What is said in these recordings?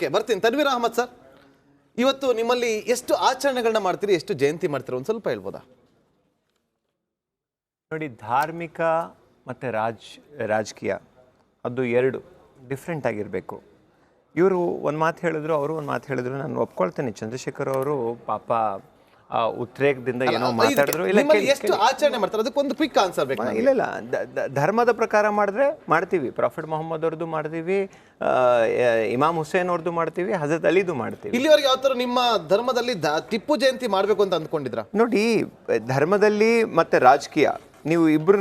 Okay, ಬರ್ತೀನಿ. Tanveer Ahmed sir, ಇವತ್ತು ನಿಮ್ಮಲ್ಲಿ ಎಷ್ಟು ಆಚರಣೆಗಳನ್ನ ಮಾಡ್ತೀರಿ, ಎಷ್ಟು ಜಯಂತಿ ಮಾಡ್ತೀರಿ, ಒಂದು ಸ್ವಲ್ಪ ಹೇಳ್ಬೋದಾ? ನೋಡಿ, ಧಾರ್ಮಿಕ ಮತ್ತು ರಾಜಕೀಯ ಅದು ಎರಡು ಡಿಫ್ರೆಂಟ್ ಆಗಿರಬೇಕು. ಇವರು ಒಂದು ಮಾತು ಹೇಳಿದ್ರು, ಅವರು ಒಂದು ಮಾತು ಹೇಳಿದ್ರು, ನಾನು ಒಪ್ಕೊಳ್ತೇನೆ. ಚಂದ್ರಶೇಖರ್ ಅವರು ಪಾಪ ಉದ್ರೇಕದಿಂದ ಏನೋ ಮಾತಾಡಿದ್ರು. ಎಷ್ಟು ಆಚರಣೆ ಮಾಡ್ತಾರೆ ಅದಕ್ಕೊಂದು ಕ್ವಿಕ್ ಆನ್ಸರ್ ಬೇಕು. ಇಲ್ಲ, ಧರ್ಮದ ಪ್ರಕಾರ ಮಾಡಿದ್ರೆ ಮಾಡ್ತೀವಿ. ಪ್ರಾಫಿಟ್ ಮೊಹಮ್ಮದ್ ಅವ್ರದ್ದು ಮಾಡ್ತೀವಿ, ಇಮಾಮ್ ಹುಸೇನ್ ಅವ್ರದ್ದು ಮಾಡ್ತೀವಿ, ಹಜರತ್ ಅಲಿದು ಮಾಡ್ತೀವಿ. ಇಲ್ಲಿವರೆಗೆ ಯಾವ ಥರ ನಿಮ್ಮ ಧರ್ಮದಲ್ಲಿ ಟಿಪ್ಪು ಜಯಂತಿ ಮಾಡಬೇಕು ಅಂತ ಅಂದ್ಕೊಂಡಿದ್ರ? ನೋಡಿ, ಧರ್ಮದಲ್ಲಿ ಮತ್ತೆ ರಾಜಕೀಯ ನೀವು ಇಬ್ರು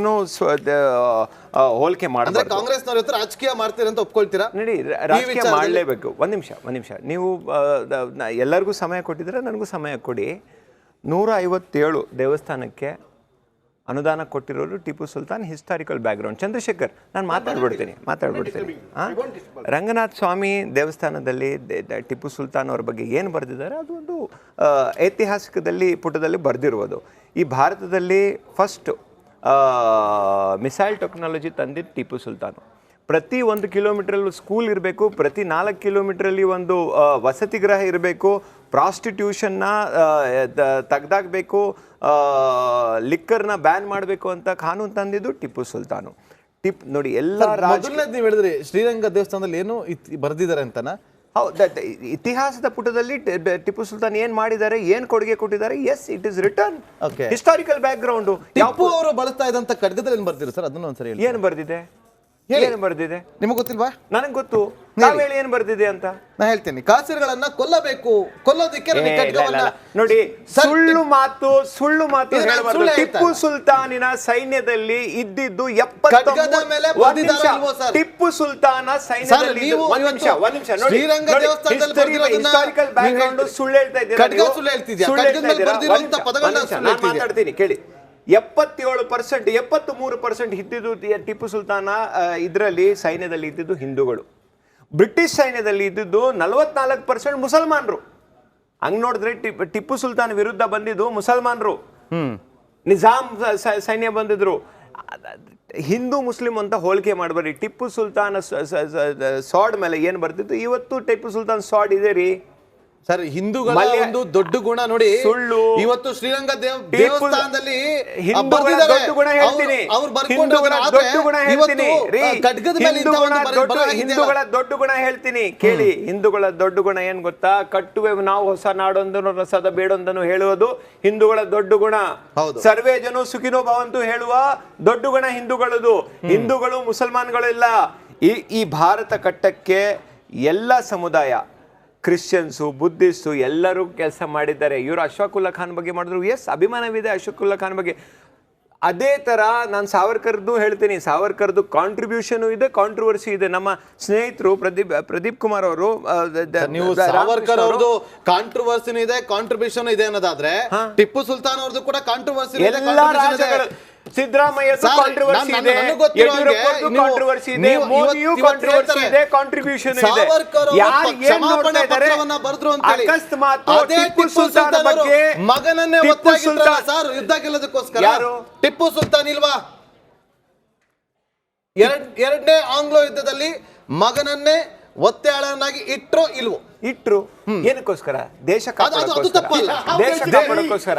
ಹೋಲಿಕೆ ಮಾಡಿದ್ರೆ ಕಾಂಗ್ರೆಸ್ನವ್ರ ಹತ್ರ ರಾಜಕೀಯ ಮಾಡ್ತೀರಿ ಅಂತ ಒಪ್ಕೊಳ್ತೀರಾ? ನೋಡಿ, ರಾಜಕೀಯ ಮಾಡಲೇಬೇಕು. ಒಂದ್ ನಿಮಿಷ ನೀವು ಎಲ್ಲರಿಗೂ ಸಮಯ ಕೊಟ್ಟಿದ್ರೆ ನನಗೂ ಸಮಯ ಕೊಡಿ. 157 ದೇವಸ್ಥಾನಕ್ಕೆ ಅನುದಾನ ಕೊಟ್ಟಿರೋರು ಟಿಪ್ಪು ಸುಲ್ತಾನ್. Historical background. ಚಂದ್ರಶೇಖರ್, ನಾನು ಮಾತಾಡ್ಬಿಡ್ತೀನಿ. ರಂಗನಾಥ ಸ್ವಾಮಿ ದೇವಸ್ಥಾನದಲ್ಲಿ ಟಿಪ್ಪು ಸುಲ್ತಾನ್ ಅವ್ರ ಬಗ್ಗೆ ಏನು ಬರೆದಿದ್ದಾರೆ ಅದು ಒಂದು ಐತಿಹಾಸಿಕದಲ್ಲಿ ಪುಟದಲ್ಲಿ ಬರೆದಿರುವುದು. ಈ ಭಾರತದಲ್ಲಿ ಫಸ್ಟ್ ಮಿಸೈಲ್ ಟೆಕ್ನಾಲಜಿ ತಂದಿದ್ದು ಟಿಪ್ಪು ಸುಲ್ತಾನು. ಪ್ರತಿ 1 ಕಿಲೋಮೀಟ್ರಲ್ಲೂ ಸ್ಕೂಲ್ ಇರಬೇಕು, ಪ್ರತಿ 4 ಕಿಲೋಮೀಟ್ರಲ್ಲಿ ಒಂದು ವಸತಿ ಗೃಹ ಇರಬೇಕು, ಪ್ರಾಸ್ಟಿಟ್ಯೂಷನ್ನ ತೆಗ್ದಾಕಬೇಕು, ಲಿಕ್ಕರ್ನ ಬ್ಯಾನ್ ಮಾಡಬೇಕು ಅಂತ ಕಾನೂನು ತಂದಿದ್ದು ಟಿಪ್ಪು ಸುಲ್ತಾನು. ನೋಡಿ, ಎಲ್ಲ ನೀವು ಹೇಳಿದ್ರಿ ಶ್ರೀರಂಗ ದೇವಸ್ಥಾನದಲ್ಲಿ ಏನು ಬರೆದಿದ್ದಾರೆ ಅಂತನಾ? ಹೌದು, ಇತಿಹಾಸದ ಪುಟದಲ್ಲಿ ಟಿಪ್ಪು ಸುಲ್ತಾನ್ ಏನ್ ಮಾಡಿದ್ದಾರೆ, ಏನ್ ಕೊಡುಗೆ ಕೊಟ್ಟಿದ್ದಾರೆ, yes, it is return. Historical background. Tipu ಅವರು ಬಳಸ್ತಾ ಇದ್ದಂತ ಖಡ್ಗದಲ್ಲಿ ಏನ್ ಬರ್ದಿರ ಸರ್? ಅದನ್ನ ಒಂದ್ಸರಿ ಹೇಳಿ. ಏನ್ ಬರ್ದಿದೆ? ಏನು ಬರ್ದಿದೆ ನಿಮಗೆ ಗೊತ್ತಿಲ್ವಾ? ನನಗೆ ಗೊತ್ತು. ನಾವೇಳಿ ಏನ್ ಬರ್ದಿದೆ ಅಂತ ನಾ ಹೇಳ್ತೀನಿ. ಕಾಸಿರ್ಗಳನ್ನ ಕೊಲ್ಲಬೇಕು, ಕೊಲ್ಲೋದಕ್ಕೆ ನೋಡಿ, ಸುಳ್ಳು ಮಾತು ಹೇಳಬಾರ್ದು. ಟಿಪ್ಪು ಸುಲ್ತಾನಿನ ಸೈನ್ಯದಲ್ಲಿ ಇದ್ದಿದ್ದು 70. ಟಿಪ್ಪು ಸುಲ್ತಾನ ಸೈನ್ಯದಲ್ಲಿ ಹಿಸ್ಟಾರಿಕಲ್ ಬ್ಯಾಕ್ ಗ್ರೌಂಡ್ ಸುಳ್ಳು ಹೇಳ್ತಾ ಇದ್ದೀರಾ? ಮಾತಾಡ್ತೀನಿ ಕೇಳಿ. 77%, 73% ಇದ್ದಿದ್ದು ಟಿಪ್ಪು ಸುಲ್ತಾನ ಇದರಲ್ಲಿ ಸೈನ್ಯದಲ್ಲಿ ಇದ್ದಿದ್ದು ಹಿಂದೂಗಳು. ಬ್ರಿಟಿಷ್ ಸೈನ್ಯದಲ್ಲಿ ಇದ್ದಿದ್ದು 44% ಮುಸಲ್ಮಾನರು. ಹಂಗ್ ನೋಡಿದ್ರೆ ಟಿಪ್ಪು ಸುಲ್ತಾನ್ ವಿರುದ್ಧ ಬಂದಿದ್ದು ಮುಸಲ್ಮಾನರು. ನಿಜಾಮ್ ಸೈನ್ಯ ಬಂದಿದ್ರು. ಹಿಂದೂ ಮುಸ್ಲಿಂ ಅಂತ ಹೋಲಿಕೆ ಮಾಡಬೇಡಿ. ಟಿಪ್ಪು ಸುಲ್ತಾನ್ ಸಾಡ್ ಮೇಲೆ ಏನ್ ಬರ್ತಿತ್ತು, ಇವತ್ತು ಟಿಪ್ಪು ಸುಲ್ತಾನ್ ಸಾಡ್ ಇದೆ ರೀ ಸರ್. ಹಿಂದೂಗಳ ಒಂದು ದೊಡ್ಡ ಗುಣ ನೋಡಿ, ಸುಳ್ಳು. ಇವತ್ತು ಶ್ರೀರಂಗ ದೇವಸ್ಥಾನದಲ್ಲಿ ಹಿಂದೂಗಳ ದೊಡ್ಡ ಗುಣ ಹೇಳ್ತೀನಿ. ಕೇಳಿ. ಹಿಂದೂಗಳ ದೊಡ್ಡ ಗುಣ ಏನ್ ಗೊತ್ತಾ? ಕಟ್ಟುವೆ ನಾವು ಹೊಸ ನಾಡೊಂದನ್ನು ರಸದ ಬೇಡೊಂದನ್ನು ಹೇಳುವುದು ಹಿಂದೂಗಳ ದೊಡ್ಡ ಗುಣ. ಸರ್ವೇ ಜನ ಸುಖಿನೋ ಭವಂತು ಹೇಳುವ ದೊಡ್ಡ ಗುಣ ಹಿಂದೂಗಳದು. ಹಿಂದೂಗಳು ಮುಸಲ್ಮಾನ್ಗಳು ಇಲ್ಲ. ಈ ಭಾರತ ಕಟ್ಟಕ್ಕೆ ಎಲ್ಲ ಸಮುದಾಯ, ಕ್ರಿಶ್ಚಿಯನ್ಸು, ಬುದ್ಧಿಸ್ಟು ಎಲ್ಲರೂ ಕೆಲಸ ಮಾಡಿದ್ದಾರೆ. ಇವರು ಅಶ್ಫಾಕುಲ್ಲಾ ಖಾನ್ ಬಗ್ಗೆ ಮಾಡಿದ್ರು. ಎಸ್, ಅಭಿಮಾನವಿದೆ ಅಶ್ಫಾಕುಲ್ಲಾ ಖಾನ್ ಬಗ್ಗೆ. ಅದೇ ಥರ ನಾನು ಸಾವರ್ಕರ್ದು ಹೇಳ್ತೀನಿ. ಸಾವರ್ಕರ್ದು ಕಾಂಟ್ರಿಬ್ಯೂಷನ್ ಇದೆ, ಕಾಂಟ್ರವರ್ಸಿ ಇದೆ. ನಮ್ಮ ಸ್ನೇಹಿತರು ಪ್ರದೀಪ್ ಕುಮಾರ್ ಅವರು, ನೀವು ಸಾವರ್ಕರ್ ಅವ್ರದ್ದು ಕಾಂಟ್ರವರ್ಸಿನೂ ಇದೆ, ಕಾಂಟ್ರಿಬ್ಯೂಷನ್ ಇದೆ ಅನ್ನೋದಾದ್ರೆ ಟಿಪ್ಪು ಸುಲ್ತಾನ್ ಅವ್ರದ್ದು ಕೂಡ ಕಾಂಟ್ರವರ್ಸಿ ಇದೆ. ಸಿದ್ದರಾಮಯ್ಯದು ಕಾಂಟ್ರವರ್ಸಿ ಇದೆ, ಯಡಿಯೂರಪ್ಪದು ಕಾಂಟ್ರವರ್ಸಿ ಇದೆ, ಮೋದಿಯು ಕಾಂಟ್ರವರ್ಸಿ ಇದೆ, ಕಾಂಟ್ರಿಬ್ಯೂಷನ್ ಇದೆ. ಯಾರು ಏನ್ ನೋಡ್ತಾ ಇದ್ದಾರೆ? ಅಕಸ್ಮಾತ್ ಟಿಪ್ಪು ಸುಲ್ತಾನ್ ಬಗ್ಗೆ ಮಗನನ್ನೇ ಒತ್ತಾಗಿದ್ರಲ್ಲ ಸರ್ ಯುದ್ಧ ಗೆಲ್ಲೋದಕ್ಕೋಸ್ಕರ. ಯಾರು? ಟಿಪ್ಪು ಸುಲ್ತಾನ್ ಇಲ್ವಾ? ಎರಡನೇ ಆಂಗ್ಲೋ ಯುದ್ಧದಲ್ಲಿ ಮಗನನ್ನೇ ಒತ್ತೆಯಾಳನ್ನಾಗಿ ಇಟ್ರೋ ಇಲ್ವೋ? ಇಟ್ರು. ಏನಕ್ಕೋಸ್ಕರ? ದೇಶ ಕಾಪಾಡೋಕ್ಕೋಸ್ಕರ.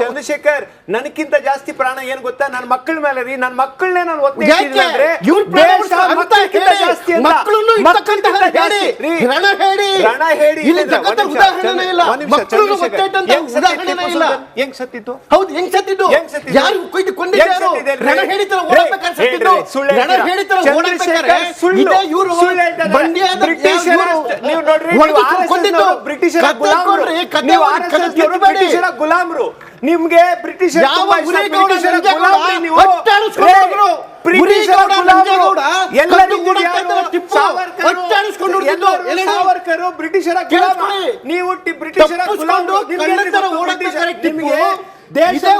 ಚಂದ್ರಶೇಖರ್, ನನಕ್ಕಿಂತ ಜಾಸ್ತಿ ಪ್ರಾಣ ಏನ್ ಗೊತ್ತಾ? ನನ್ನ ಮಕ್ಕಳ ಮೇಲೆ ರೀ. ನನ್ನ ಮಕ್ಕಳನ್ನೇ ನಾನು ಹೆಂಗ್ ಸತ್ತಿತ್ತು? ಹೌದು, ಹೆಂಗ್ ಸತ್ತಿದ್ದು? ಯಾರು ಕೊಂದಿದ್ದಾರೋ? ರಣ ಹೇಳಿತರ ಓಡಬೇಕಾದ್ರೆ ಸತ್ತಿದ್ದು. ರಣ ಹೇಳಿತರ ಓಡಬೇಕಾದ್ರೆ ಇದೇ ಇವರು ಬಂಡಿಯಾದ ನೀವು ನೋಡ್ರಿ, ಬ್ರಿಟಿಷರ ಗುಲಾಮರು. ನಿಮ್ಗೆ ಬ್ರಿಟಿಷರ ಸಾವರ್ಕರ್ ಬ್ರಿಟಿಷರ ನೀವು ಬ್ರಿಟಿಷರ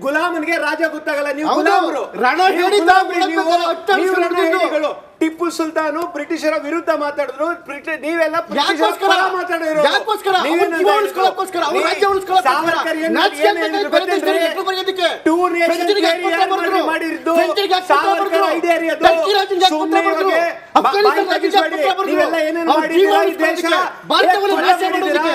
ಗುಲಾಮನಿಗೆ ರಾಜ ಗೊತ್ತಾಗಲ್ಲ. ನೀವು ಗುಲಾಮರು. ಟಿಪ್ಪು ಸುಲ್ತಾನು ಬ್ರಿಟಿಷರ ವಿರುದ್ಧ ಮಾತಾಡಿದ್ರು, ನೀವೆಲ್ಲ ಬ್ರಿಟಿಷರ ಯಾಕೋಸ್ಕರ? ಪರ ಮಾತಾಡಿರೋರು. ಯಾಕೋಸ್ಕರ? ನೀವೇನು ಅವ್ರ ಜೀವ ಉಳಿಸ್ಕೊಳ್ಳೋಕ್ಕೋಸ್ಕರ, ಅವ್ರ ರಾಜ್ಯ ಉಳಿಸ್ಕೊಳ್ಳೋಕ್ಕೋಸ್ಕರ. ಸಾವರ್ಕರ್ ಏನು ನಾಚಿಕೆ ಅಂತ ಹೇಳಿದ್ರು ಬೇರೆ ದೇಶದಲ್ಲಿ ಗೊತ್ತೇನ್ರಿ? ಹೆಸರು ಬರೆಯೋದಕ್ಕೆ. Two nation ಫ್ರೆಂಚರಿಗೆ theory ಯಾಕೆ ಯಾರು ಪತ್ರ ಬರೆದ್ರು? ಮಾಡಿದ್ದು? ಫ್ರೆಂಚರಿಗೆ ಯಾಕೆ ಪತ್ರ ಸಾವರ್ಕರ್ ಬರೆದ್ರು? idea ರೀ ಅದು. ಟರ್ಕಿ ರಾಜ್ಯಕ್ಕೆ ಯಾಕೆ ಸುಮ್ನೆ ಪತ್ರ ಬರೆದ್ರು? ಇವಾಗ ಅಫ್ಘಾನಿಸ್ತಾನ ಬಾಯಿ ರಾಜ್ಯಕ್ಕೆ ಯಾಕೆ ಪತ್ರ ತೆಗಿಸ್ಬೇಡಿ. ಬರೆದ್ರು? ನೀವೆಲ್ಲ ಏನೇನು ಅವ್ರ ಜೀವ ಮಾಡಿದ್ದೀರಾ ಈ ದೇಶ? ಉಳಿಸ್ಕೊಳ್ಳೋದಕ್ಕೆ, ಭಾರತವನ್ನು ಎಷ್ಟು ನಾಶ ಕೊಲೆ ಮಾಡಿದ್ದೀರಾ? ಮಾಡೋದಕ್ಕೆ.